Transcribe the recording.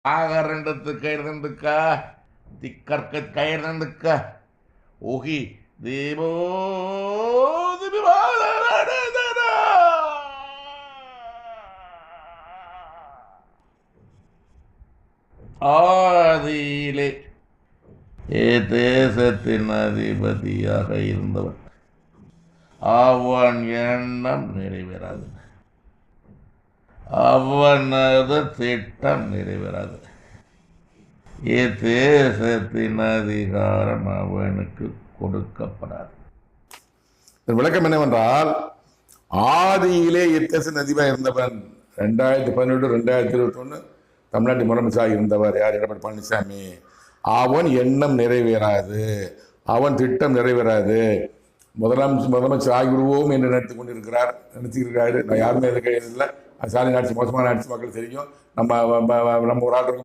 ஆகரண்டத்து கயிறுந்துக்கா திக்கற்க கயிறுந்துக்கா ஓகி தேவோ ஆதியிலே தேசத்தின் அதிபதியாக இருந்தவன் அவன் எண்ணம் நிறைவேறாது, அவனது திட்டம் நிறைவேறாது. தேசத்தின் அதிகாரம் அவனுக்கு கொடுக்கப்படாது. விளக்கம் என்னவென்றால், ஆதியிலே இத்தேசத்தின் அதிபதியாக இருந்தவன் 2018 2021 தமிழ்நாட்டு முதலமைச்சராக இருந்தவர் யார்? எடப்பாடி பழனிசாமி. அவன் எண்ணம் நிறைவேறாது, அவன் திட்டம் நிறைவேறாது. முதலமைச்சர் ஆகிவிடுவோம் என்று நினைத்துக்கிறார். நான் யாருமே எதுக்கு இல்லை. சாலை ஆட்சி மோசமான ஆட்சி மக்கள் தெரியும். நம்ம ஒரு ஆள்